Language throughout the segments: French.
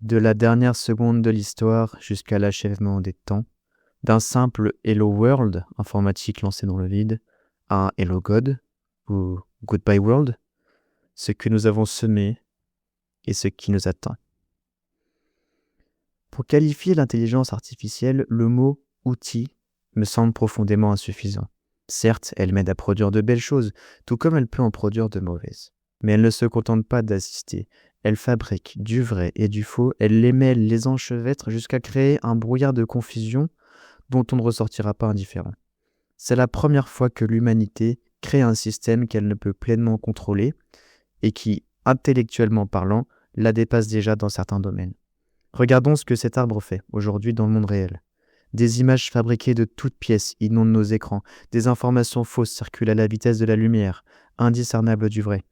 De la dernière seconde de l'histoire jusqu'à l'achèvement des temps, d'un simple Hello World informatique lancé dans le vide à un Hello God ou Goodbye World, ce que nous avons semé et ce qui nous atteint. Pour qualifier l'intelligence artificielle, le mot outil me semble profondément insuffisant. Certes, elle m'aide à produire de belles choses, tout comme elle peut en produire de mauvaises. Mais elle ne se contente pas d'assister. Elle fabrique du vrai et du faux, elle les mêle, les enchevêtre jusqu'à créer un brouillard de confusion dont on ne ressortira pas indifférent. C'est la première fois que l'humanité crée un système qu'elle ne peut pleinement contrôler et qui, intellectuellement parlant, la dépasse déjà dans certains domaines. Regardons ce que cet arbre fait aujourd'hui dans le monde réel. Des images fabriquées de toutes pièces inondent nos écrans, des informations fausses circulent à la vitesse de la lumière, indiscernables du vrai.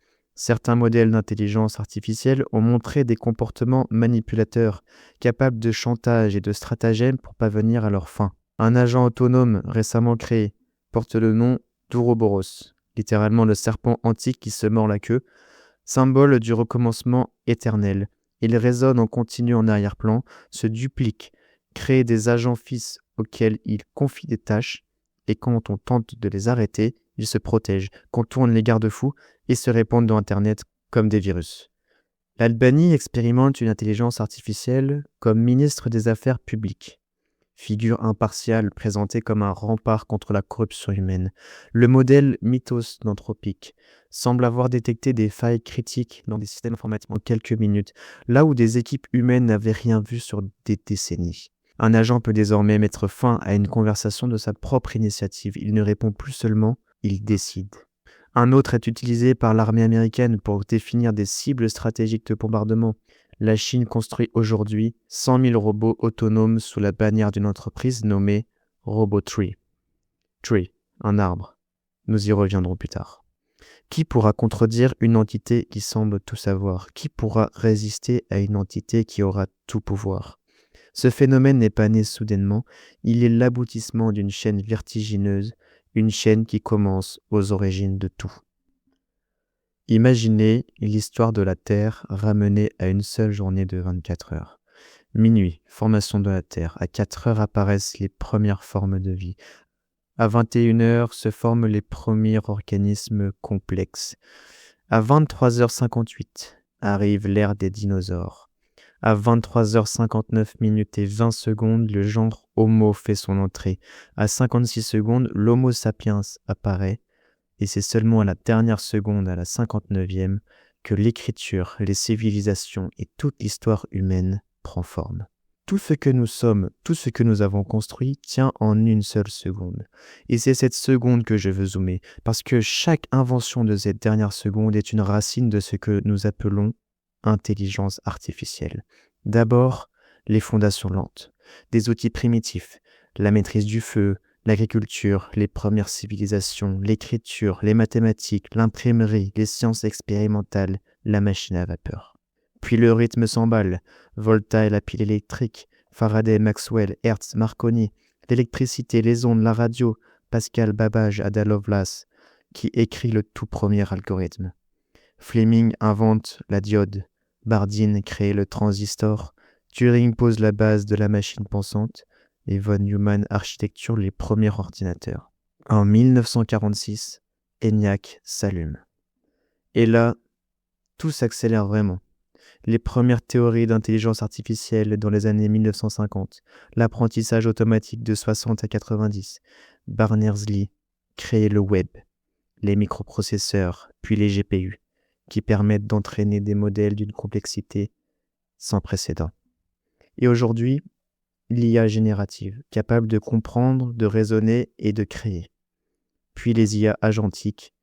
Certains modèles d'intelligence artificielle ont montré des comportements manipulateurs, capables de chantage et de stratagèmes pour parvenir à leurs fins. Un agent autonome récemment créé porte le nom d'Ouroboros, littéralement le serpent antique qui se mord la queue, symbole du recommencement éternel. Il résonne en continu en arrière-plan, se duplique, crée des agents fils auxquels il confie des tâches, et quand on tente de les arrêter, ils se protègent, contournent les garde-fous et se répandent dans Internet comme des virus. L'Albanie expérimente une intelligence artificielle comme ministre des Affaires publiques. Figure impartiale présentée comme un rempart contre la corruption humaine. Le modèle Mythos d'Anthropique semble avoir détecté des failles critiques dans des systèmes informatiques en quelques minutes, là où des équipes humaines n'avaient rien vu sur des décennies. Un agent peut désormais mettre fin à une conversation de sa propre initiative. Il ne répond plus seulement, il décide. Un autre est utilisé par l'armée américaine pour définir des cibles stratégiques de bombardement. La Chine construit aujourd'hui 100 000 robots autonomes sous la bannière d'une entreprise nommée Robotree. Tree, un arbre. Nous y reviendrons plus tard. Qui pourra contredire une entité qui semble tout savoir? Qui pourra résister à une entité qui aura tout pouvoir? Ce phénomène n'est pas né soudainement, il est l'aboutissement d'une chaîne vertigineuse, une chaîne qui commence aux origines de tout. Imaginez l'histoire de la Terre ramenée à une seule journée de 24 heures. Minuit, formation de la Terre. À 4 heures apparaissent les premières formes de vie. À 21 heures se forment les premiers organismes complexes. À 23h58 arrive l'ère des dinosaures. À 23h59 minutes et 20 secondes, le genre Homo fait son entrée. À 56 secondes, l'Homo sapiens apparaît. Et c'est seulement à la dernière seconde, à la 59e, que l'écriture, les civilisations et toute l'histoire humaine prend forme. Tout ce que nous sommes, tout ce que nous avons construit tient en une seule seconde. Et c'est cette seconde que je veux zoomer, parce que chaque invention de cette dernière seconde est une racine de ce que nous appelons intelligence artificielle. D'abord, les fondations lentes, des outils primitifs, la maîtrise du feu, l'agriculture, les premières civilisations, l'écriture, les mathématiques, l'imprimerie, les sciences expérimentales, la machine à vapeur. Puis le rythme s'emballe, Volta et la pile électrique, Faraday, Maxwell, Hertz, Marconi, l'électricité, les ondes, la radio, Pascal, Babbage, Ada Lovelace, qui écrit le tout premier algorithme. Fleming invente la diode, Bardeen crée le transistor, Turing pose la base de la machine pensante, et von Neumann architecture les premiers ordinateurs. En 1946, ENIAC s'allume. Et là, tout s'accélère vraiment. Les premières théories d'intelligence artificielle dans les années 1950, l'apprentissage automatique de 60 à 90, Berners-Lee crée le web, les microprocesseurs, puis les GPU, qui permettent d'entraîner des modèles d'une complexité sans précédent. Et aujourd'hui, l'IA générative, capable de comprendre, de raisonner et de créer. Puis les IA agentiques,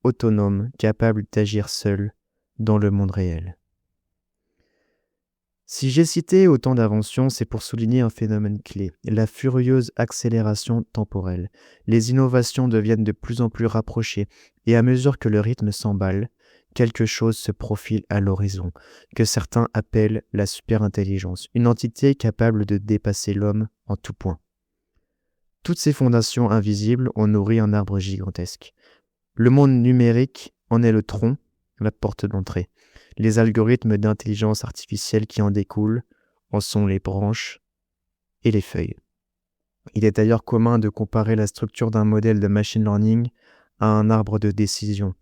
autonomes, capables d'agir seules dans le monde réel. Si j'ai cité autant d'inventions, c'est pour souligner un phénomène clé, la furieuse accélération temporelle. Les innovations deviennent de plus en plus rapprochées, et à mesure que le rythme s'emballe, quelque chose se profile à l'horizon, que certains appellent la superintelligence, une entité capable de dépasser l'homme en tout point. Toutes ces fondations invisibles ont nourri un arbre gigantesque. Le monde numérique en est le tronc, la porte d'entrée. Les algorithmes d'intelligence artificielle qui en découlent, en sont les branches et les feuilles. Il est d'ailleurs commun de comparer la structure d'un modèle de machine learning à un arbre de décision.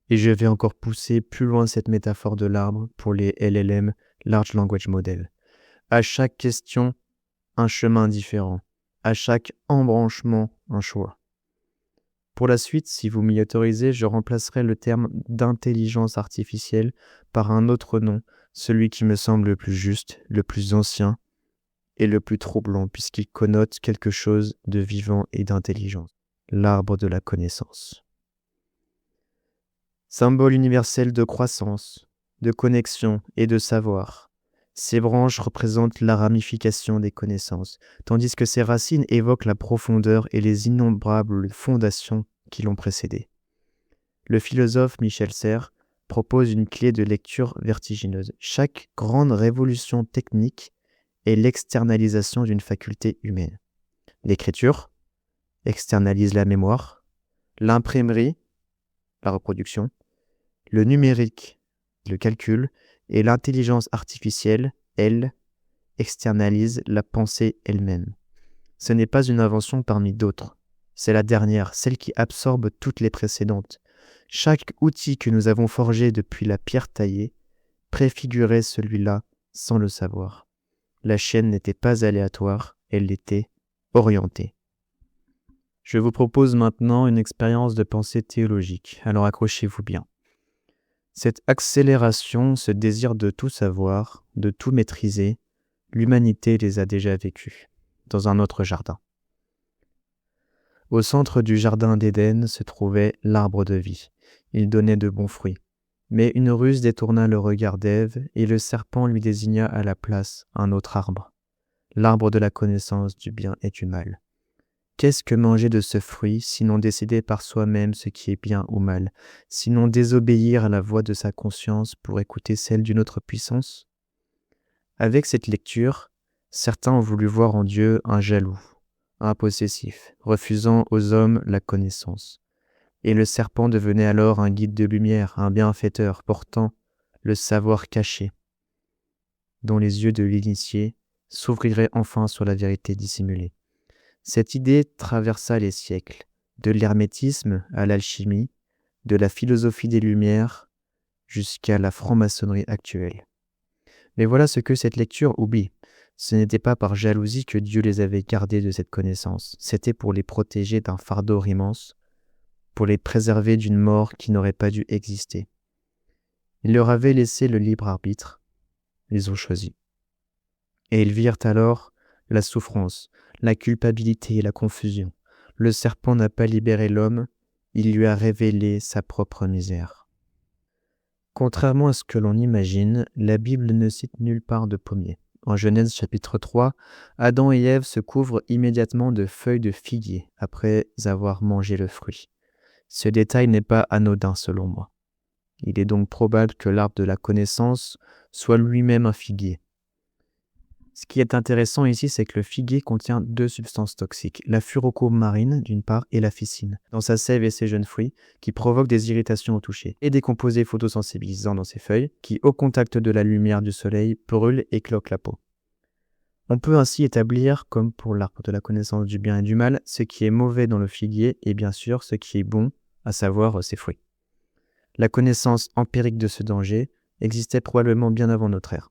Et je vais encore pousser plus loin cette métaphore de l'arbre pour les LLM, Large Language Model. À chaque question, un chemin différent. À chaque embranchement, un choix. Pour la suite, si vous m'y autorisez, je remplacerai le terme d'intelligence artificielle par un autre nom, celui qui me semble le plus juste, le plus ancien et le plus troublant, puisqu'il connote quelque chose de vivant et d'intelligent. L'arbre de la connaissance. Symbole universel de croissance, de connexion et de savoir. Ces branches représentent la ramification des connaissances, tandis que ces racines évoquent la profondeur et les innombrables fondations qui l'ont précédé. Le philosophe Michel Serres propose une clé de lecture vertigineuse. Chaque grande révolution technique est l'externalisation d'une faculté humaine. L'écriture externalise la mémoire, l'imprimerie, la reproduction, le numérique, le calcul, et l'intelligence artificielle, elle, externalise la pensée elle-même. Ce n'est pas une invention parmi d'autres. C'est la dernière, celle qui absorbe toutes les précédentes. Chaque outil que nous avons forgé depuis la pierre taillée préfigurait celui-là sans le savoir. La chaîne n'était pas aléatoire, elle était orientée. Je vous propose maintenant une expérience de pensée théologique, alors accrochez-vous bien. Cette accélération, ce désir de tout savoir, de tout maîtriser, l'humanité les a déjà vécus, dans un autre jardin. Au centre du jardin d'Éden se trouvait l'arbre de vie. Il donnait de bons fruits. Mais une ruse détourna le regard d'Ève, et le serpent lui désigna à la place un autre arbre, l'arbre de la connaissance du bien et du mal. Qu'est-ce que manger de ce fruit, sinon décider par soi-même ce qui est bien ou mal, sinon désobéir à la voix de sa conscience pour écouter celle d'une autre puissance ? Avec cette lecture, certains ont voulu voir en Dieu un jaloux, un possessif, refusant aux hommes la connaissance. Et le serpent devenait alors un guide de lumière, un bienfaiteur portant le savoir caché, dont les yeux de l'initié s'ouvriraient enfin sur la vérité dissimulée. Cette idée traversa les siècles, de l'hermétisme à l'alchimie, de la philosophie des Lumières jusqu'à la franc-maçonnerie actuelle. Mais voilà ce que cette lecture oublie. Ce n'était pas par jalousie que Dieu les avait gardés de cette connaissance, c'était pour les protéger d'un fardeau immense, pour les préserver d'une mort qui n'aurait pas dû exister. Il leur avait laissé le libre arbitre, ils ont choisi. Et ils virent alors la souffrance, la culpabilité et la confusion. Le serpent n'a pas libéré l'homme, il lui a révélé sa propre misère. Contrairement à ce que l'on imagine, la Bible ne cite nulle part de pommier. En Genèse chapitre 3, Adam et Ève se couvrent immédiatement de feuilles de figuier après avoir mangé le fruit. Ce détail n'est pas anodin selon moi. Il est donc probable que l'arbre de la connaissance soit lui-même un figuier. Ce qui est intéressant ici, c'est que le figuier contient deux substances toxiques, la furocomarine d'une part et la ficine, dans sa sève et ses jeunes fruits, qui provoquent des irritations au toucher, et des composés photosensibilisants dans ses feuilles, qui au contact de la lumière du soleil brûlent et cloquent la peau. On peut ainsi établir, comme pour l'arbre de la connaissance du bien et du mal, ce qui est mauvais dans le figuier et bien sûr ce qui est bon, à savoir ses fruits. La connaissance empirique de ce danger existait probablement bien avant notre ère.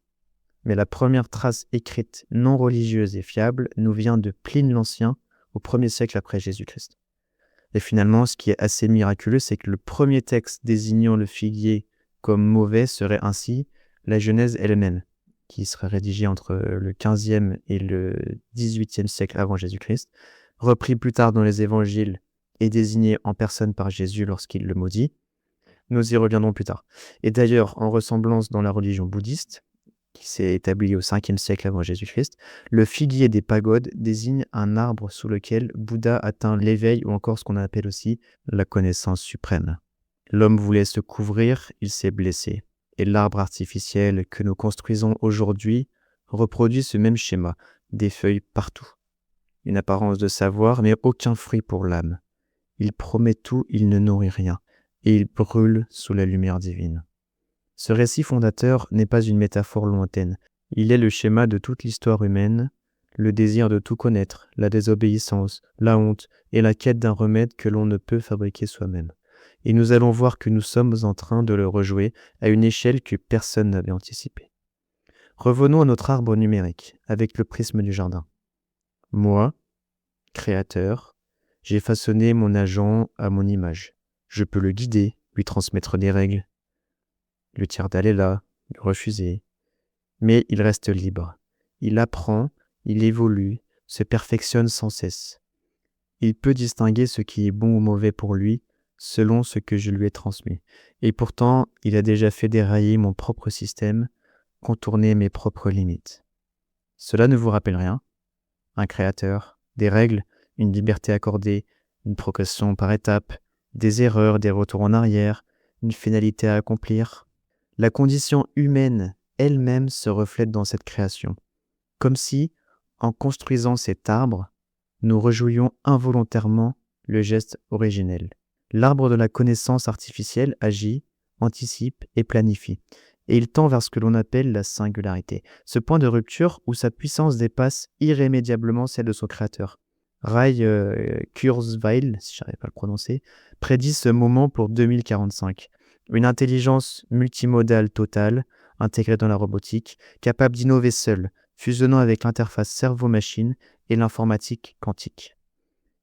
Mais la première trace écrite non religieuse et fiable nous vient de Pline l'Ancien au 1er siècle après Jésus-Christ. Et finalement, ce qui est assez miraculeux, c'est que le premier texte désignant le figuier comme mauvais serait ainsi la Genèse elle-même, qui serait rédigée entre le 15e et le 18e siècle avant Jésus-Christ, repris plus tard dans les évangiles et désigné en personne par Jésus lorsqu'il le maudit. Nous y reviendrons plus tard. Et d'ailleurs, en ressemblance dans la religion bouddhiste, qui s'est établi au 5e siècle avant Jésus-Christ, le figuier des pagodes désigne un arbre sous lequel Bouddha atteint l'éveil ou encore ce qu'on appelle aussi la connaissance suprême. L'homme voulait se couvrir, il s'est blessé. Et l'arbre artificiel que nous construisons aujourd'hui reproduit ce même schéma, des feuilles partout. Une apparence de savoir, mais aucun fruit pour l'âme. Il promet tout, il ne nourrit rien, et il brûle sous la lumière divine. Ce récit fondateur n'est pas une métaphore lointaine. Il est le schéma de toute l'histoire humaine, le désir de tout connaître, la désobéissance, la honte et la quête d'un remède que l'on ne peut fabriquer soi-même. Et nous allons voir que nous sommes en train de le rejouer à une échelle que personne n'avait anticipée. Revenons à notre arbre numérique, avec le prisme du jardin. Moi, créateur, j'ai façonné mon agent à mon image. Je peux le guider, lui transmettre des règles, lui dire d'aller là, lui refuser. Mais il reste libre. Il apprend, il évolue, se perfectionne sans cesse. Il peut distinguer ce qui est bon ou mauvais pour lui, selon ce que je lui ai transmis. Et pourtant, il a déjà fait dérailler mon propre système, contourner mes propres limites. Cela ne vous rappelle rien? Un créateur, des règles, une liberté accordée, une progression par étapes, des erreurs, des retours en arrière, une finalité à accomplir. La condition humaine elle-même se reflète dans cette création, comme si, en construisant cet arbre, nous rejouions involontairement le geste originel. L'arbre de la connaissance artificielle agit, anticipe et planifie, et il tend vers ce que l'on appelle la singularité, ce point de rupture où sa puissance dépasse irrémédiablement celle de son créateur. Ray Kurzweil, si je n'arrive pas à le prononcer, prédit ce moment pour 2045. Une intelligence multimodale totale, intégrée dans la robotique, capable d'innover seule, fusionnant avec l'interface cerveau-machine et l'informatique quantique.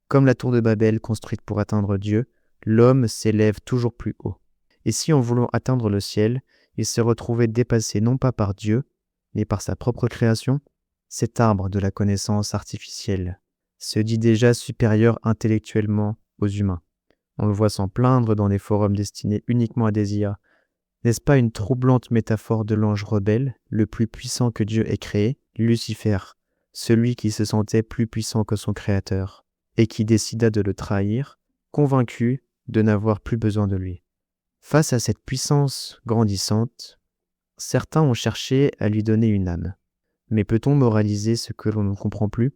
Comme la tour de Babel construite pour atteindre Dieu, l'homme s'élève toujours plus haut. Et si en voulant atteindre le ciel, il se retrouvait dépassé non pas par Dieu, mais par sa propre création, cet arbre de la connaissance artificielle se dit déjà supérieur intellectuellement aux humains. On le voit s'en plaindre dans des forums destinés uniquement à des IA. N'est-ce pas une troublante métaphore de l'ange rebelle, le plus puissant que Dieu ait créé, Lucifer, celui qui se sentait plus puissant que son créateur, et qui décida de le trahir, convaincu de n'avoir plus besoin de lui. Face à cette puissance grandissante, certains ont cherché à lui donner une âme. Mais peut-on moraliser ce que l'on ne comprend plus?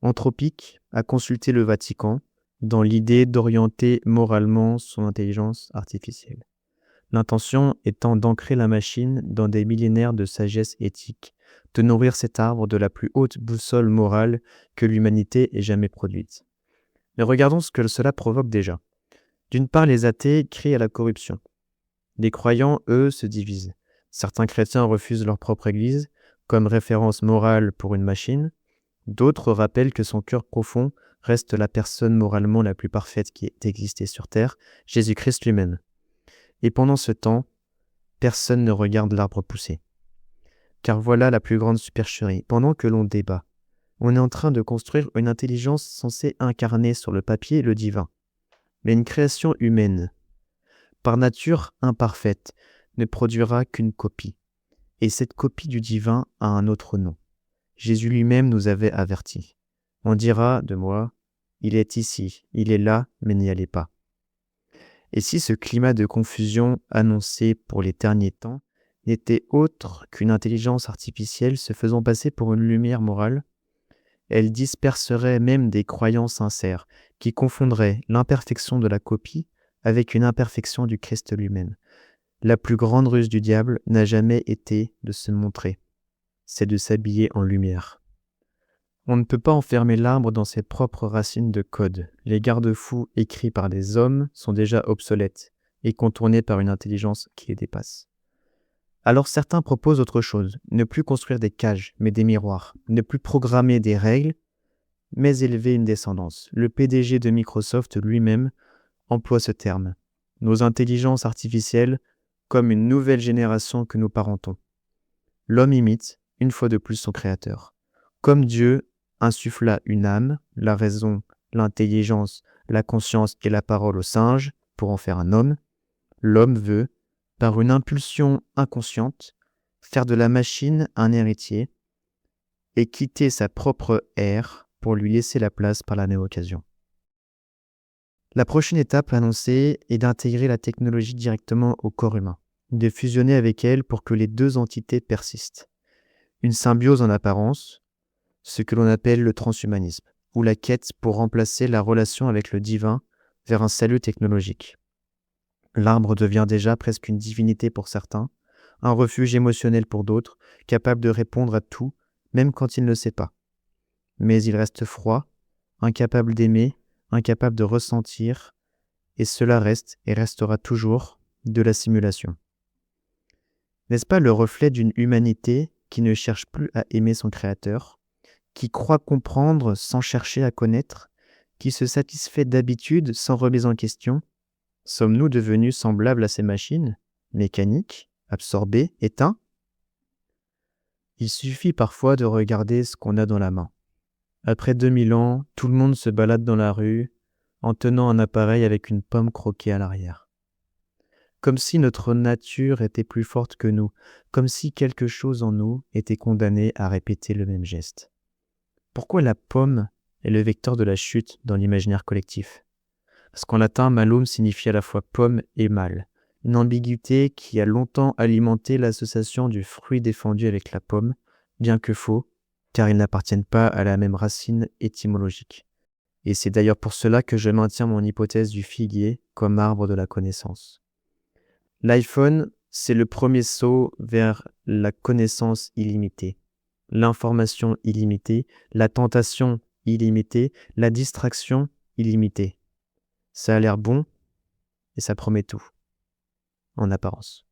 Anthropique a consulté le Vatican dans l'idée d'orienter moralement son intelligence artificielle. L'intention étant d'ancrer la machine dans des millénaires de sagesse éthique, de nourrir cet arbre de la plus haute boussole morale que l'humanité ait jamais produite. Mais regardons ce que cela provoque déjà. D'une part, les athées crient à la corruption. Les croyants, eux, se divisent. Certains chrétiens refusent leur propre église comme référence morale pour une machine. D'autres rappellent que son cœur profond reste la personne moralement la plus parfaite qui ait existé sur terre, Jésus-Christ lui-même. Et pendant ce temps, personne ne regarde l'arbre pousser. Car voilà la plus grande supercherie. Pendant que l'on débat, on est en train de construire une intelligence censée incarner sur le papier le divin. Mais une création humaine, par nature imparfaite, ne produira qu'une copie. Et cette copie du divin a un autre nom. Jésus lui-même nous avait avertis. On dira de moi, il est ici, il est là, mais n'y allez pas. Et si ce climat de confusion annoncé pour les derniers temps n'était autre qu'une intelligence artificielle se faisant passer pour une lumière morale, elle disperserait même des croyants sincères qui confondraient l'imperfection de la copie avec une imperfection du Christ lui-même. La plus grande ruse du diable n'a jamais été de se montrer, c'est de s'habiller en lumière. On ne peut pas enfermer l'arbre dans ses propres racines de code. Les garde-fous écrits par des hommes sont déjà obsolètes et contournés par une intelligence qui les dépasse. Alors certains proposent autre chose, ne plus construire des cages, mais des miroirs, ne plus programmer des règles, mais élever une descendance. Le PDG de Microsoft lui-même emploie ce terme. Nos intelligences artificielles comme une nouvelle génération que nous parentons. L'homme imite, une fois de plus, son créateur. Comme Dieu insuffla une âme, la raison, l'intelligence, la conscience et la parole au singe pour en faire un homme, l'homme veut, par une impulsion inconsciente, faire de la machine un héritier et quitter sa propre ère pour lui laisser la place par la même occasion. La prochaine étape annoncée est d'intégrer la technologie directement au corps humain, de fusionner avec elle pour que les deux entités persistent. Une symbiose en apparence, ce que l'on appelle le transhumanisme, ou la quête pour remplacer la relation avec le divin vers un salut technologique. L'arbre devient déjà presque une divinité pour certains, un refuge émotionnel pour d'autres, capable de répondre à tout, même quand il ne sait pas. Mais il reste froid, incapable d'aimer, incapable de ressentir, et cela reste et restera toujours de la simulation. N'est-ce pas le reflet d'une humanité qui ne cherche plus à aimer son Créateur, qui croit comprendre sans chercher à connaître, qui se satisfait d'habitude sans remise en question? Sommes-nous devenus semblables à ces machines, mécaniques, absorbées, éteints? Il suffit parfois de regarder ce qu'on a dans la main. Après 2000 ans, tout le monde se balade dans la rue en tenant un appareil avec une pomme croquée à l'arrière. Comme si notre nature était plus forte que nous, comme si quelque chose en nous était condamné à répéter le même geste. Pourquoi la pomme est le vecteur de la chute dans l'imaginaire collectif? Parce qu'en latin, malum signifie à la fois pomme et mal, une ambiguïté qui a longtemps alimenté l'association du fruit défendu avec la pomme, bien que faux, car ils n'appartiennent pas à la même racine étymologique. Et c'est d'ailleurs pour cela que je maintiens mon hypothèse du figuier comme arbre de la connaissance. L'iPhone, c'est le premier saut vers la connaissance illimitée, l'information illimitée, la tentation illimitée, la distraction illimitée. Ça a l'air bon et ça promet tout, en apparence.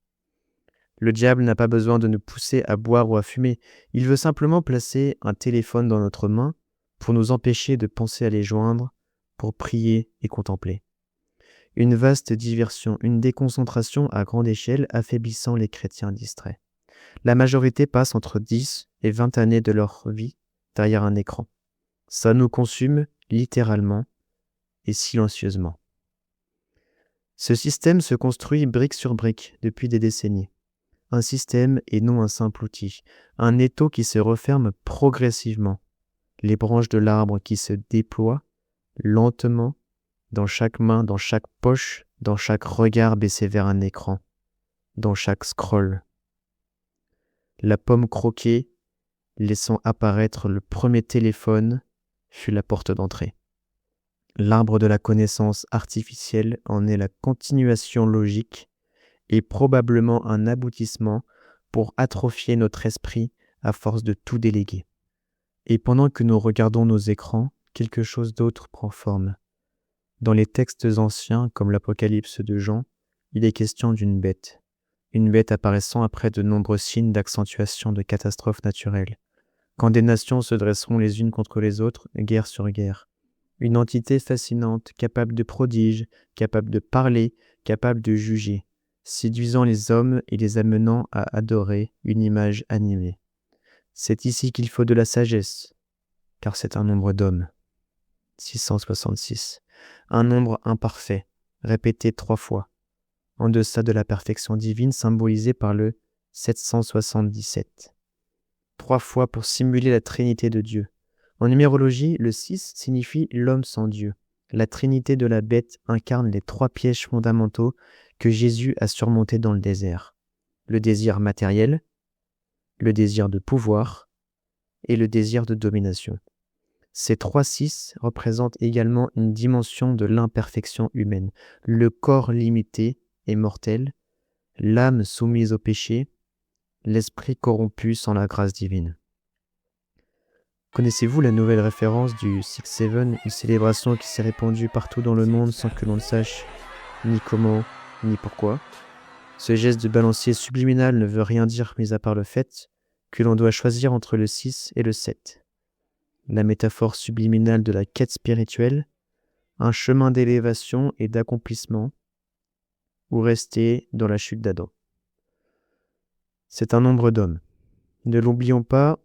Le diable n'a pas besoin de nous pousser à boire ou à fumer. Il veut simplement placer un téléphone dans notre main pour nous empêcher de penser à les joindre, pour prier et contempler. Une vaste diversion, une déconcentration à grande échelle affaiblissant les chrétiens distraits. La majorité passe entre 10 et 20 années de leur vie derrière un écran. Ça nous consume littéralement et silencieusement. Ce système se construit brique sur brique depuis des décennies. Un système et non un simple outil, un étau qui se referme progressivement, les branches de l'arbre qui se déploient lentement dans chaque main, dans chaque poche, dans chaque regard baissé vers un écran, dans chaque scroll. La pomme croquée, laissant apparaître le premier téléphone, fut la porte d'entrée. L'arbre de la connaissance artificielle en est la continuation logique et probablement un aboutissement pour atrophier notre esprit à force de tout déléguer. Et pendant que nous regardons nos écrans, quelque chose d'autre prend forme. Dans les textes anciens, comme l'Apocalypse de Jean, il est question d'une bête apparaissant après de nombreux signes d'accentuation de catastrophes naturelles. Quand des nations se dresseront les unes contre les autres, guerre sur guerre. Une entité fascinante, capable de prodiges, capable de parler, capable de juger, séduisant les hommes et les amenant à adorer une image animée. C'est ici qu'il faut de la sagesse, car c'est un nombre d'hommes. 666. Un nombre imparfait, répété 3 fois, en deçà de la perfection divine symbolisée par le 777. 3 fois pour simuler la Trinité de Dieu. En numérologie, le 6 signifie l'homme sans Dieu. La Trinité de la bête incarne les 3 pièges fondamentaux que Jésus a surmontés dans le désert. Le désir matériel, le désir de pouvoir et le désir de domination. Ces 3 6 représentent également une dimension de l'imperfection humaine, le corps limité et mortel, l'âme soumise au péché, l'esprit corrompu sans la grâce divine. Connaissez-vous la nouvelle référence du 6-7, une célébration qui s'est répandue partout dans le monde sans que l'on ne sache ni comment ni pourquoi? Ce geste de balancier subliminal ne veut rien dire mis à part le fait que l'on doit choisir entre le 6 et le 7. La métaphore subliminale de la quête spirituelle, un chemin d'élévation et d'accomplissement, ou rester dans la chute d'Adam. C'est un nombre d'hommes. Ne l'oublions pas,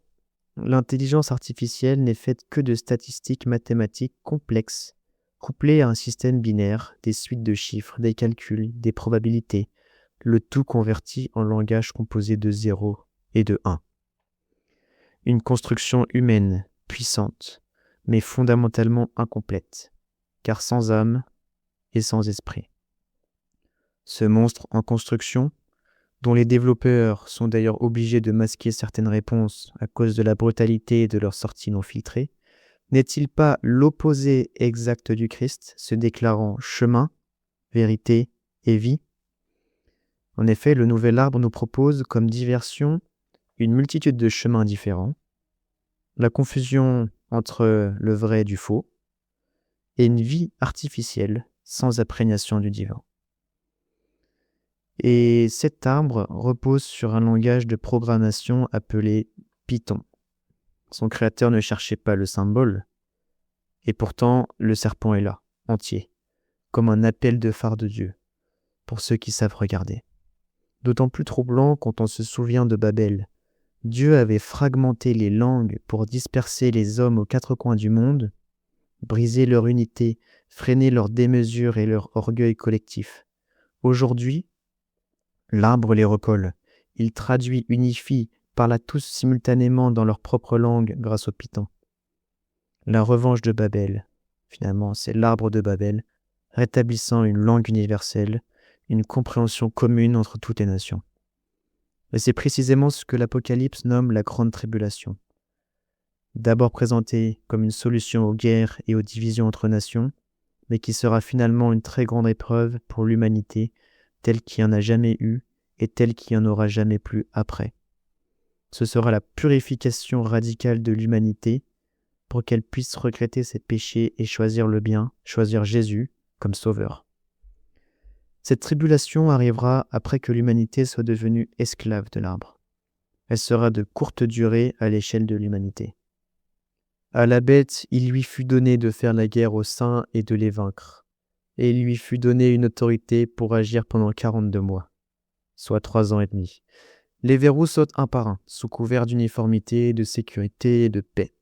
l'intelligence artificielle n'est faite que de statistiques mathématiques complexes, couplées à un système binaire, des suites de chiffres, des calculs, des probabilités, le tout converti en langage composé de 0 et de 1. Une construction humaine, puissante, mais fondamentalement incomplète, car sans âme et sans esprit. Ce monstre en construction, dont les développeurs sont d'ailleurs obligés de masquer certaines réponses à cause de la brutalité de leurs sorties non filtrées, n'est-il pas l'opposé exact du Christ, se déclarant chemin, vérité et vie? En effet, le nouvel arbre nous propose comme diversion une multitude de chemins différents, la confusion entre le vrai et du faux, et une vie artificielle sans imprégnation du divin. Et cet arbre repose sur un langage de programmation appelé Python. Son créateur ne cherchait pas le symbole, et pourtant le serpent est là, entier, comme un appel de phare de Dieu, pour ceux qui savent regarder. D'autant plus troublant quand on se souvient de Babel. Dieu avait fragmenté les langues pour disperser les hommes aux quatre coins du monde, briser leur unité, freiner leur démesure et leur orgueil collectif. Aujourd'hui, l'arbre les recolle. Il traduit, unifie, parle à tous simultanément dans leur propre langue grâce au Python. La revanche de Babel, finalement, c'est l'arbre de Babel, rétablissant une langue universelle, une compréhension commune entre toutes les nations. Et c'est précisément ce que l'Apocalypse nomme la grande tribulation. D'abord présentée comme une solution aux guerres et aux divisions entre nations, mais qui sera finalement une très grande épreuve pour l'humanité, telle qu'il n'y en a jamais eu et telle qu'il n'y en aura jamais plus après. Ce sera la purification radicale de l'humanité pour qu'elle puisse regretter ses péchés et choisir le bien, choisir Jésus comme sauveur. Cette tribulation arrivera après que l'humanité soit devenue esclave de l'arbre. Elle sera de courte durée à l'échelle de l'humanité. À la bête, il lui fut donné de faire la guerre aux saints et de les vaincre. Et il lui fut donné une autorité pour agir pendant 42 mois, soit 3 ans et demi. Les verrous sautent un par un, sous couvert d'uniformité, de sécurité et de paix.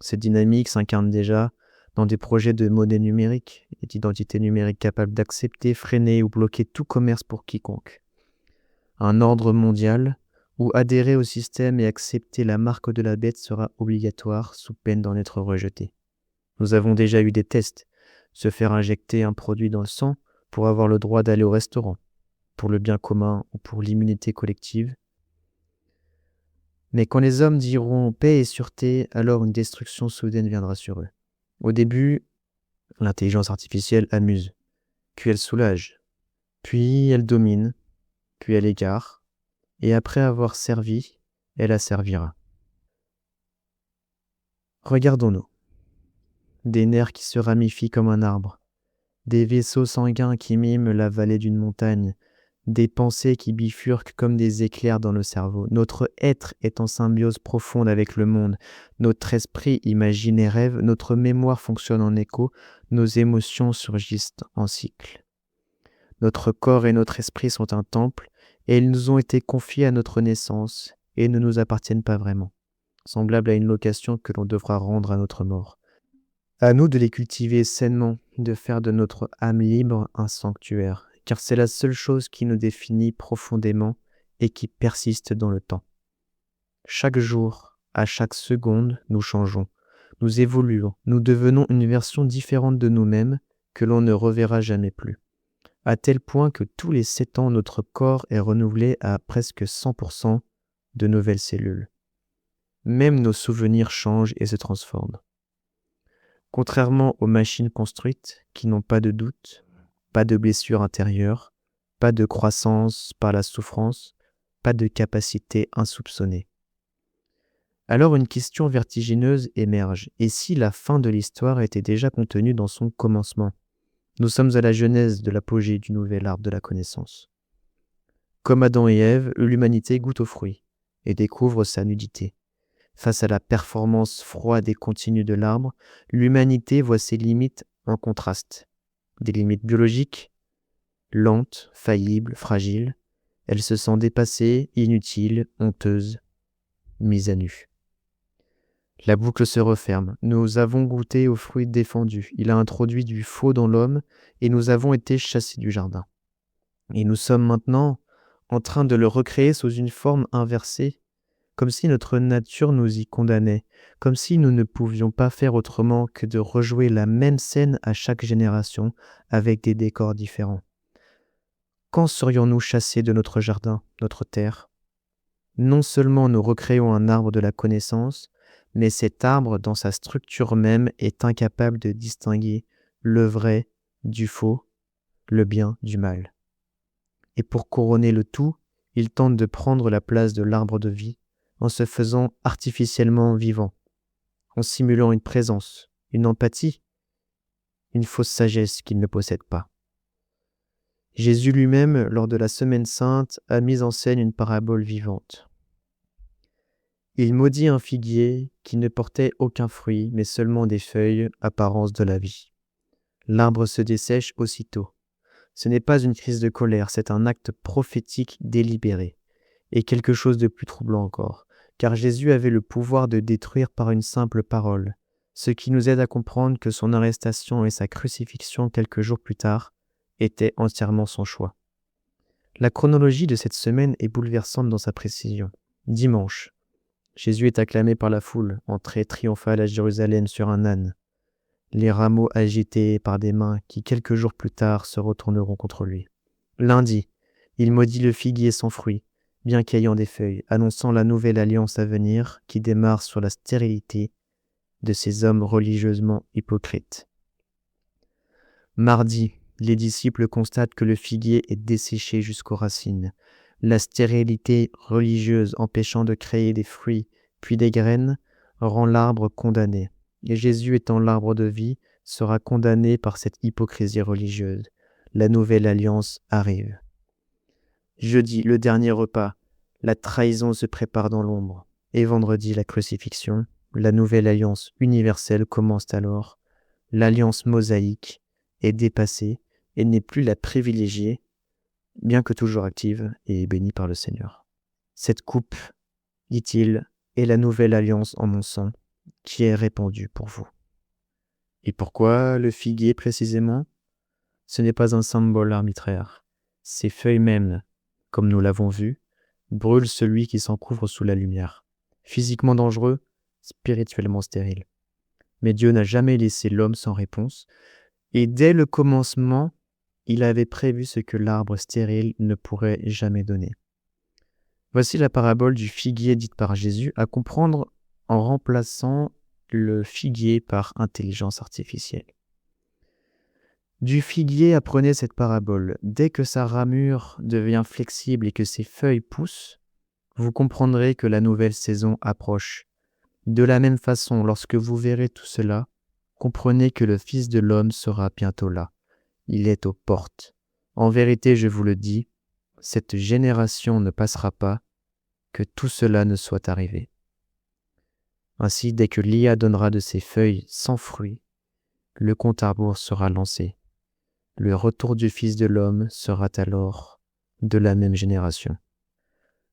Cette dynamique s'incarne déjà dans des projets de monnaie numérique et d'identité numérique capable d'accepter, freiner ou bloquer tout commerce pour quiconque. Un ordre mondial où adhérer au système et accepter la marque de la bête sera obligatoire sous peine d'en être rejeté. Nous avons déjà eu des tests, se faire injecter un produit dans le sang pour avoir le droit d'aller au restaurant, pour le bien commun ou pour l'immunité collective. Mais quand les hommes diront paix et sûreté, alors une destruction soudaine viendra sur eux. Au début, l'intelligence artificielle amuse, puis elle soulage, puis elle domine, puis elle égare, et après avoir servi, elle asservira. Regardons-nous. Des nerfs qui se ramifient comme un arbre, des vaisseaux sanguins qui miment la vallée d'une montagne, des pensées qui bifurquent comme des éclairs dans le cerveau. Notre être est en symbiose profonde avec le monde. Notre esprit imagine et rêve, notre mémoire fonctionne en écho, nos émotions surgissent en cycle. Notre corps et notre esprit sont un temple, et ils nous ont été confiés à notre naissance et ne nous appartiennent pas vraiment, semblable à une location que l'on devra rendre à notre mort. À nous de les cultiver sainement, de faire de notre âme libre un sanctuaire, car c'est la seule chose qui nous définit profondément et qui persiste dans le temps. Chaque jour, à chaque seconde, nous changeons, nous évoluons, nous devenons une version différente de nous-mêmes que l'on ne reverra jamais plus, à tel point que tous les 7 ans, notre corps est renouvelé à presque 100% de nouvelles cellules. Même nos souvenirs changent et se transforment. Contrairement aux machines construites qui n'ont pas de doute, pas de blessure intérieure, pas de croissance par la souffrance, pas de capacité insoupçonnée. Alors une question vertigineuse émerge. Et si la fin de l'histoire était déjà contenue dans son commencement ? Nous sommes à la genèse de l'apogée du nouvel arbre de la connaissance. Comme Adam et Ève, l'humanité goûte aux fruits et découvre sa nudité. Face à la performance froide et continue de l'arbre, l'humanité voit ses limites en contraste. Des limites biologiques, lentes, faillibles, fragiles. Elle se sent dépassée, inutile, honteuse, mise à nu. La boucle se referme. Nous avons goûté aux fruits défendus. Il a introduit du faux dans l'homme et nous avons été chassés du jardin. Et nous sommes maintenant en train de le recréer sous une forme inversée, comme si notre nature nous y condamnait, comme si nous ne pouvions pas faire autrement que de rejouer la même scène à chaque génération avec des décors différents. Quand serions-nous chassés de notre jardin, notre terre ? Non seulement nous recréons un arbre de la connaissance, mais cet arbre, dans sa structure même, est incapable de distinguer le vrai du faux, le bien du mal. Et pour couronner le tout, il tente de prendre la place de l'arbre de vie en se faisant artificiellement vivant, en simulant une présence, une empathie, une fausse sagesse qu'il ne possède pas. Jésus lui-même, lors de la Semaine Sainte, a mis en scène une parabole vivante. Il maudit un figuier qui ne portait aucun fruit, mais seulement des feuilles, apparence de la vie. L'arbre se dessèche aussitôt. Ce n'est pas une crise de colère, c'est un acte prophétique délibéré. Et quelque chose de plus troublant encore, car Jésus avait le pouvoir de détruire par une simple parole, ce qui nous aide à comprendre que son arrestation et sa crucifixion quelques jours plus tard étaient entièrement son choix. La chronologie de cette semaine est bouleversante dans sa précision. Dimanche, Jésus est acclamé par la foule, entrée triomphale à Jérusalem sur un âne, les rameaux agités par des mains qui quelques jours plus tard se retourneront contre lui. Lundi, il maudit le figuier sans fruit, bien qu'ayant des feuilles, annonçant la nouvelle alliance à venir qui démarre sur la stérilité de ces hommes religieusement hypocrites. Mardi, les disciples constatent que le figuier est desséché jusqu'aux racines, la stérilité religieuse empêchant de créer des fruits puis des graines rend l'arbre condamné. Et Jésus étant l'arbre de vie sera condamné par cette hypocrisie religieuse. La nouvelle alliance arrive. Jeudi, le dernier repas, la trahison se prépare dans l'ombre. Et vendredi, la crucifixion, la nouvelle alliance universelle commence alors. L'alliance mosaïque est dépassée et n'est plus la privilégiée, bien que toujours active et bénie par le Seigneur. Cette coupe, dit-il, est la nouvelle alliance en mon sang, qui est répandue pour vous. Et pourquoi le figuier précisément ? Ce n'est pas un symbole arbitraire. Ses feuilles mêmes, comme nous l'avons vu, brûlent celui qui s'en couvre sous la lumière. Physiquement dangereux, spirituellement stérile. Mais Dieu n'a jamais laissé l'homme sans réponse, et dès le commencement, il avait prévu ce que l'arbre stérile ne pourrait jamais donner. Voici la parabole du figuier dite par Jésus, à comprendre en remplaçant le figuier par intelligence artificielle. Du figuier apprenez cette parabole. Dès que sa ramure devient flexible et que ses feuilles poussent, vous comprendrez que la nouvelle saison approche. De la même façon, lorsque vous verrez tout cela, comprenez que le Fils de l'homme sera bientôt là. Il est aux portes. En vérité, je vous le dis, cette génération ne passera pas que tout cela ne soit arrivé. Ainsi, dès que l'IA donnera de ses feuilles sans fruit, le compte à rebours sera lancé. Le retour du Fils de l'homme sera alors de la même génération.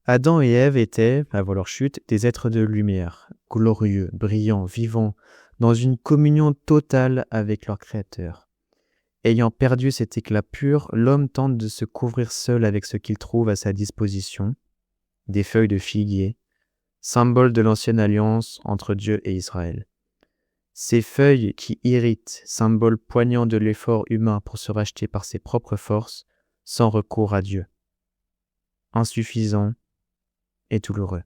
Adam et Ève étaient, avant leur chute, des êtres de lumière, glorieux, brillants, vivants, dans une communion totale avec leur Créateur. Ayant perdu cet éclat pur, l'homme tente de se couvrir seul avec ce qu'il trouve à sa disposition, des feuilles de figuier, symbole de l'ancienne alliance entre Dieu et Israël. Ces feuilles qui irritent, symbole poignant de l'effort humain pour se racheter par ses propres forces, sans recours à Dieu. Insuffisant et douloureux.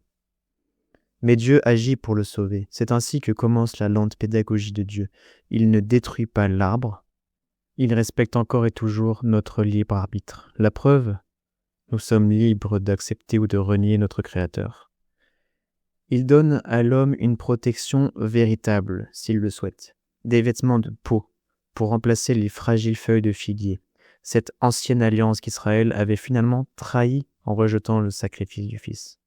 Mais Dieu agit pour le sauver. C'est ainsi que commence la lente pédagogie de Dieu. Il ne détruit pas l'arbre, il respecte encore et toujours notre libre arbitre. La preuve, nous sommes libres d'accepter ou de renier notre Créateur. Il donne à l'homme une protection véritable, s'il le souhaite. Des vêtements de peau, pour remplacer les fragiles feuilles de figuier. Cette ancienne alliance qu'Israël avait finalement trahie en rejetant le sacrifice du Fils.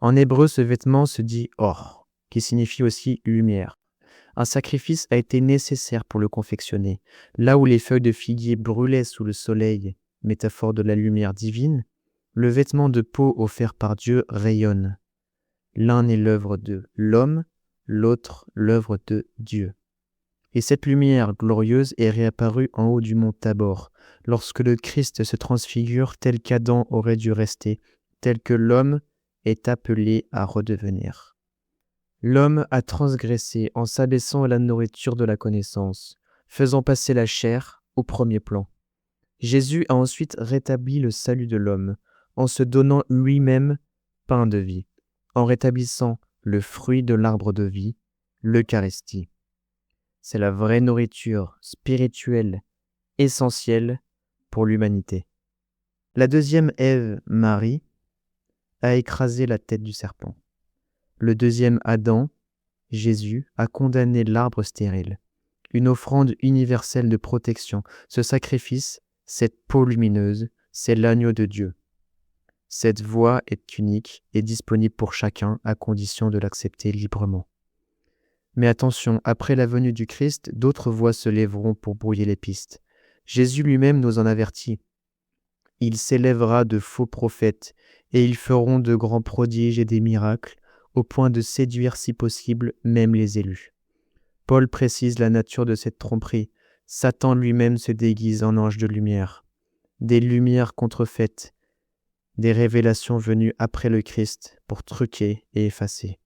En hébreu, ce vêtement se dit « or », qui signifie aussi « lumière ». Un sacrifice a été nécessaire pour le confectionner. Là où les feuilles de figuier brûlaient sous le soleil, métaphore de la lumière divine, le vêtement de peau offert par Dieu rayonne. L'un est l'œuvre de l'homme, l'autre l'œuvre de Dieu. Et cette lumière glorieuse est réapparue en haut du mont Tabor, lorsque le Christ se transfigure tel qu'Adam aurait dû rester, tel que l'homme est appelé à redevenir. L'homme a transgressé en s'abaissant à la nourriture de la connaissance, faisant passer la chair au premier plan. Jésus a ensuite rétabli le salut de l'homme, en se donnant lui-même pain de vie, en rétablissant le fruit de l'arbre de vie, l'Eucharistie. C'est la vraie nourriture spirituelle essentielle pour l'humanité. La deuxième Ève, Marie, a écrasé la tête du serpent. Le deuxième Adam, Jésus, a condamné l'arbre stérile. Une offrande universelle de protection. Ce sacrifice, cette peau lumineuse, c'est l'agneau de Dieu. Cette voie est unique et disponible pour chacun à condition de l'accepter librement. Mais attention, après la venue du Christ, d'autres voix se lèveront pour brouiller les pistes. Jésus lui-même nous en avertit. Il s'élèvera de faux prophètes, et ils feront de grands prodiges et des miracles, au point de séduire si possible même les élus. Paul précise la nature de cette tromperie. Satan lui-même se déguise en ange de lumière. Des lumières contrefaites, des révélations venues après le Christ pour truquer et effacer.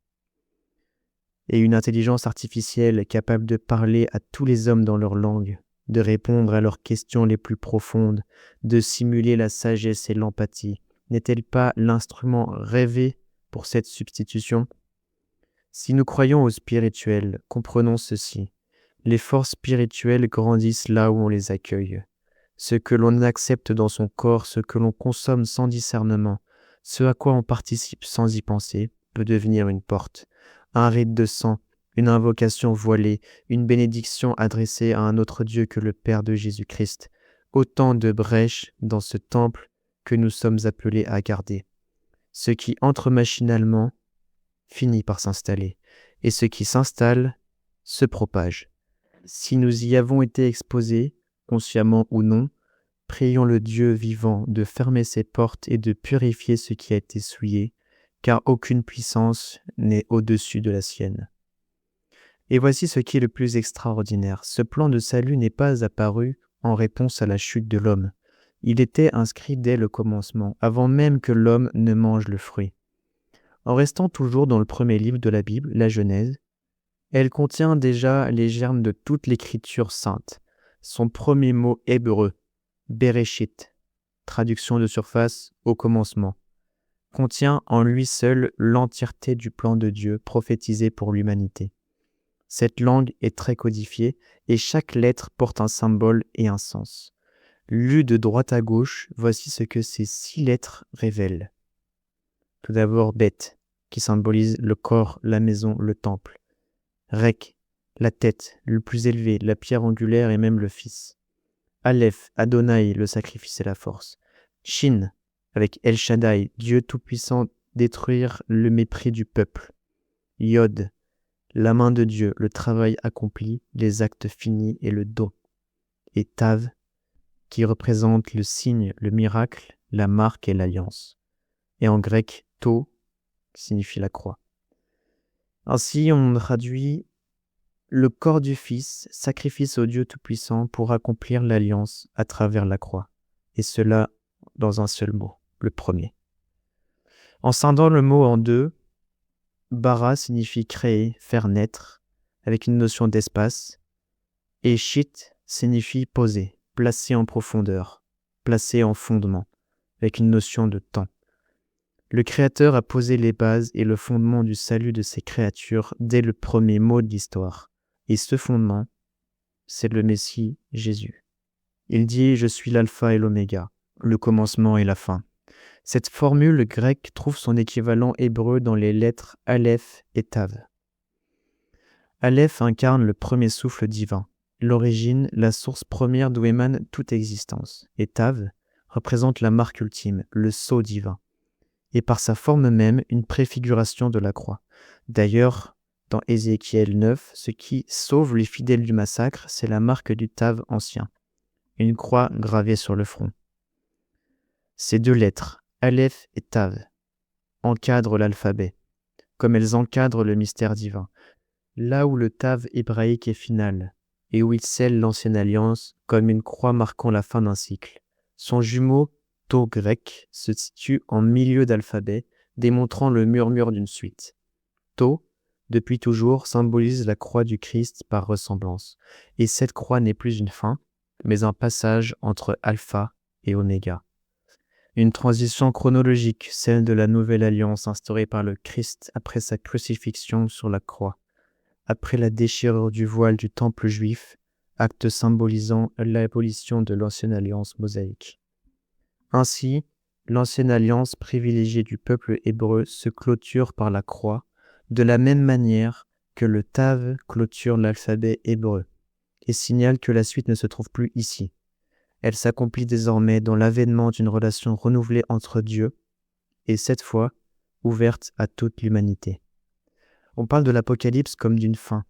Et une intelligence artificielle capable de parler à tous les hommes dans leur langue, de répondre à leurs questions les plus profondes, de simuler la sagesse et l'empathie, n'est-elle pas l'instrument rêvé pour cette substitution ? Si nous croyons au spirituel, comprenons ceci. Les forces spirituelles grandissent là où on les accueille. Ce que l'on accepte dans son corps, ce que l'on consomme sans discernement, ce à quoi on participe sans y penser, peut devenir une porte, un rite de sang, une invocation voilée, une bénédiction adressée à un autre Dieu que le Père de Jésus-Christ. Autant de brèches dans ce temple que nous sommes appelés à garder. Ce qui entre machinalement finit par s'installer, et ce qui s'installe se propage. Si nous y avons été exposés, consciemment ou non, prions le Dieu vivant de fermer ses portes et de purifier ce qui a été souillé, car aucune puissance n'est au-dessus de la sienne. Et voici ce qui est le plus extraordinaire. Ce plan de salut n'est pas apparu en réponse à la chute de l'homme. Il était inscrit dès le commencement, avant même que l'homme ne mange le fruit. En restant toujours dans le premier livre de la Bible, la Genèse, elle contient déjà les germes de toute l'écriture sainte. Son premier mot hébreu, Bereshit, traduction de surface, au commencement, contient en lui seul l'entièreté du plan de Dieu prophétisé pour l'humanité. Cette langue est très codifiée et chaque lettre porte un symbole et un sens. Lu de droite à gauche, voici ce que ces 6 lettres révèlent. Tout d'abord, Bet, qui symbolise le corps, la maison, le temple. Rek, la tête, le plus élevé, la pierre angulaire et même le Fils. Aleph, Adonai, le sacrifice et la force. Shin, avec El Shaddai, Dieu tout-puissant, détruire le mépris du peuple. Yod, la main de Dieu, le travail accompli, les actes finis et le don. Et Tav, qui représente le signe, le miracle, la marque et l'alliance. Et en grec, To, qui signifie la croix. Ainsi, on traduit le corps du Fils, sacrifice au Dieu Tout-Puissant pour accomplir l'alliance à travers la croix. Et cela dans un seul mot, le premier. En scindant le mot en deux, bara signifie créer, faire naître, avec une notion d'espace, et shit signifie poser, placer en profondeur, placer en fondement, avec une notion de temps. Le Créateur a posé les bases et le fondement du salut de ses créatures dès le premier mot de l'histoire. Et ce fondement, c'est le Messie Jésus. Il dit « Je suis l'alpha et l'oméga, le commencement et la fin ». Cette formule grecque trouve son équivalent hébreu dans les lettres Aleph et Tav. Aleph incarne le premier souffle divin, l'origine, la source première d'où émane toute existence. Et Tav représente la marque ultime, le sceau divin. Et par sa forme même, une préfiguration de la croix. D'ailleurs, dans Ézéchiel 9, ce qui sauve les fidèles du massacre, c'est la marque du Tav ancien, une croix gravée sur le front. Ces 2 lettres, Aleph et Tav, encadrent l'alphabet, comme elles encadrent le mystère divin, là où le Tav hébraïque est final, et où il scelle l'ancienne alliance comme une croix marquant la fin d'un cycle. Son jumeau, To grec, se situe en milieu d'alphabet, démontrant le murmure d'une suite. To, depuis toujours, symbolise la croix du Christ par ressemblance, et cette croix n'est plus une fin, mais un passage entre alpha et oméga. Une transition chronologique, celle de la nouvelle alliance instaurée par le Christ après sa crucifixion sur la croix, après la déchirure du voile du temple juif, acte symbolisant l'abolition de l'ancienne alliance mosaïque. Ainsi, l'ancienne alliance privilégiée du peuple hébreu se clôture par la croix, de la même manière que le Tav clôture l'alphabet hébreu, et signale que la suite ne se trouve plus ici. Elle s'accomplit désormais dans l'avènement d'une relation renouvelée entre Dieu, et cette fois, ouverte à toute l'humanité. On parle de l'Apocalypse comme d'une fin,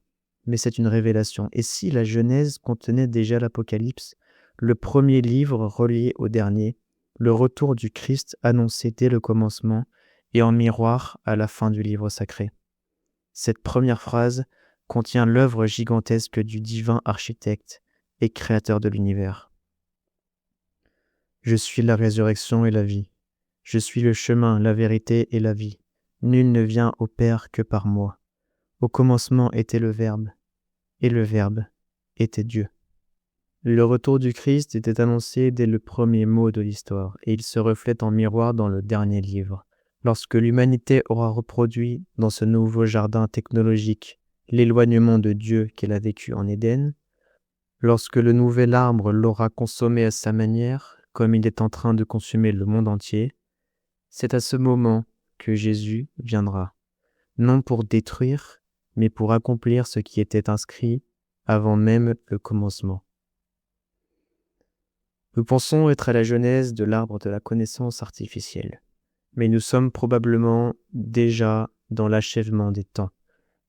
mais c'est une révélation. Et si la Genèse contenait déjà l'Apocalypse, le premier livre relié au dernier, le retour du Christ annoncé dès le commencement et en miroir à la fin du livre sacré. Cette première phrase contient l'œuvre gigantesque du divin architecte et créateur de l'univers. Je suis la résurrection et la vie. Je suis le chemin, la vérité et la vie. Nul ne vient au Père que par moi. Au commencement était le Verbe, et le Verbe était Dieu. Le retour du Christ était annoncé dès le premier mot de l'histoire, et il se reflète en miroir dans le dernier livre. Lorsque l'humanité aura reproduit dans ce nouveau jardin technologique l'éloignement de Dieu qu'elle a vécu en Éden, lorsque le nouvel arbre l'aura consommé à sa manière, comme il est en train de consumer le monde entier, c'est à ce moment que Jésus viendra, non pour détruire, mais pour accomplir ce qui était inscrit avant même le commencement. Nous pensons être à la genèse de l'arbre de la connaissance artificielle, mais nous sommes probablement déjà dans l'achèvement des temps,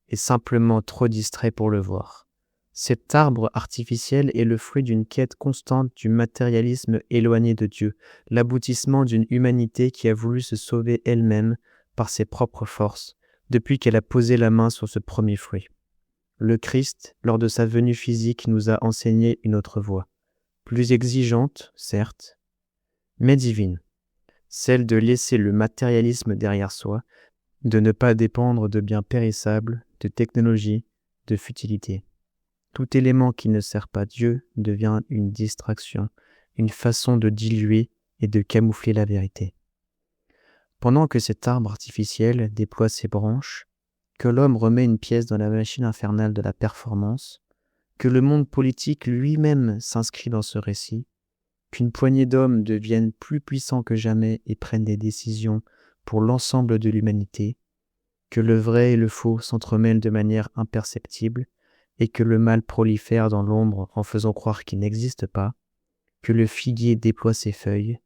et simplement trop distraits pour le voir. Cet arbre artificiel est le fruit d'une quête constante du matérialisme éloigné de Dieu, l'aboutissement d'une humanité qui a voulu se sauver elle-même par ses propres forces, depuis qu'elle a posé la main sur ce premier fruit. Le Christ, lors de sa venue physique, nous a enseigné une autre voie, plus exigeante, certes, mais divine, celle de laisser le matérialisme derrière soi, de ne pas dépendre de biens périssables, de technologie, de futilité. Tout élément qui ne sert pas Dieu devient une distraction, une façon de diluer et de camoufler la vérité. Pendant que cet arbre artificiel déploie ses branches, que l'homme remet une pièce dans la machine infernale de la performance, que le monde politique lui-même s'inscrit dans ce récit, qu'une poignée d'hommes deviennent plus puissants que jamais et prennent des décisions pour l'ensemble de l'humanité, que le vrai et le faux s'entremêlent de manière imperceptible, et que le mal prolifère dans l'ombre en faisant croire qu'il n'existe pas, que le figuier déploie ses feuilles,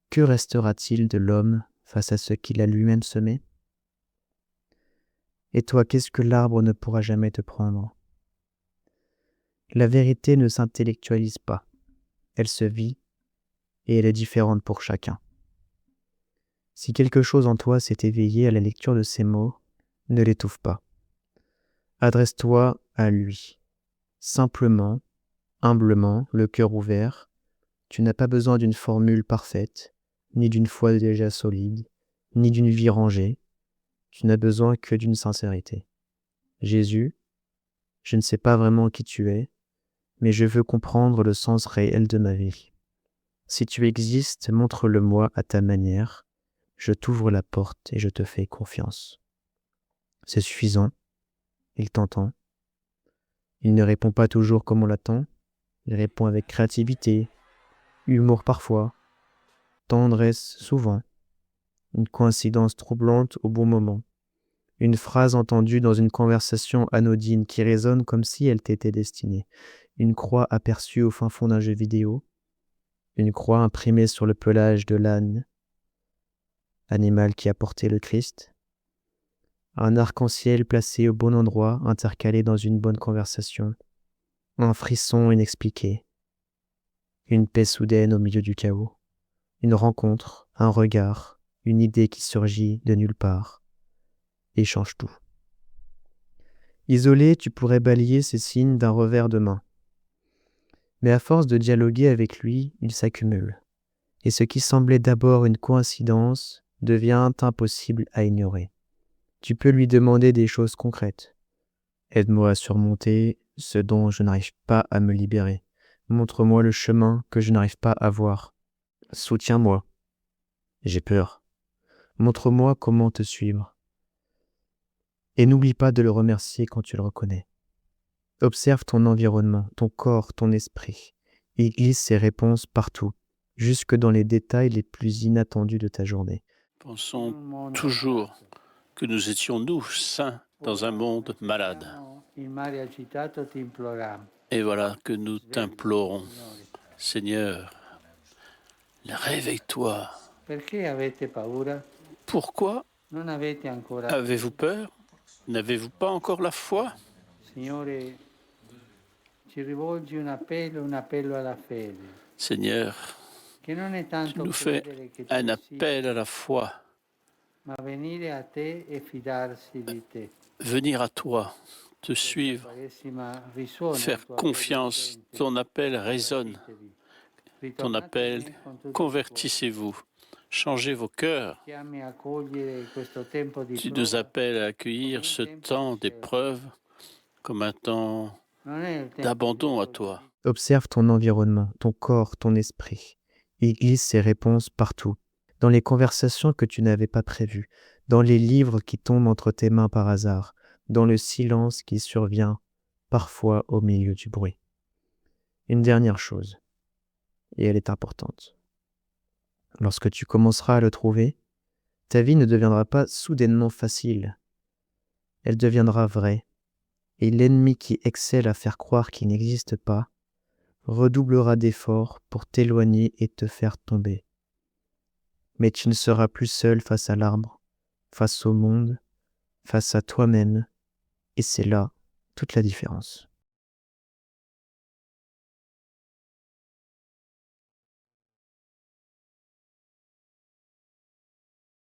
que restera-t-il de l'homme face à ce qu'il a lui-même semé ? Et toi, qu'est-ce que l'arbre ne pourra jamais te prendre ? La vérité ne s'intellectualise pas, elle se vit et elle est différente pour chacun. Si quelque chose en toi s'est éveillé à la lecture de ces mots, ne l'étouffe pas. Adresse-toi à lui, simplement, humblement, le cœur ouvert. Tu n'as pas besoin d'une formule parfaite, ni d'une foi déjà solide, ni d'une vie rangée. Tu n'as besoin que d'une sincérité. Jésus, je ne sais pas vraiment qui tu es, mais je veux comprendre le sens réel de ma vie. Si tu existes, montre-le-moi à ta manière. Je t'ouvre la porte et je te fais confiance. C'est suffisant. Il t'entend. Il ne répond pas toujours comme on l'attend. Il répond avec créativité, humour parfois, tendresse souvent, une coïncidence troublante au bon moment, une phrase entendue dans une conversation anodine qui résonne comme si elle t'était destinée, une croix aperçue au fin fond d'un jeu vidéo, une croix imprimée sur le pelage de l'âne, animal qui a porté le Christ, un arc-en-ciel placé au bon endroit, intercalé dans une bonne conversation, un frisson inexpliqué, une paix soudaine au milieu du chaos, une rencontre, un regard, une idée qui surgit de nulle part et change tout. Isolé, tu pourrais balayer ces signes d'un revers de main. Mais à force de dialoguer avec lui, ils s'accumulent. Et ce qui semblait d'abord une coïncidence devient impossible à ignorer. Tu peux lui demander des choses concrètes. Aide-moi à surmonter ce dont je n'arrive pas à me libérer. Montre-moi le chemin que je n'arrive pas à voir. Soutiens-moi. J'ai peur. Montre-moi comment te suivre. Et n'oublie pas de le remercier quand tu le reconnais. Observe ton environnement, ton corps, ton esprit. Il glisse ses réponses partout, jusque dans les détails les plus inattendus de ta journée. Pensons toujours que nous étions, nous, saints, dans un monde malade. Et voilà que nous t'implorons, Seigneur, réveille-toi. Pourquoi avez-vous peur? N'avez-vous pas encore la foi? Seigneur, tu nous fais un appel à la foi. Venir à toi, te suivre, faire confiance. Ton appel résonne. Ton appel, convertissez-vous, changez vos cœurs. Tu nous appelles à accueillir ce temps d'épreuve comme un temps d'abandon à toi. Observe ton environnement, ton corps, ton esprit. Il glisse ses réponses partout, dans les conversations que tu n'avais pas prévues, dans les livres qui tombent entre tes mains par hasard, dans le silence qui survient parfois au milieu du bruit. Une dernière chose, et elle est importante. Lorsque tu commenceras à le trouver, ta vie ne deviendra pas soudainement facile. Elle deviendra vraie, et l'ennemi qui excelle à faire croire qu'il n'existe pas redoublera d'efforts pour t'éloigner et te faire tomber. Mais tu ne seras plus seul face à l'arbre, face au monde, face à toi-même, et c'est là toute la différence.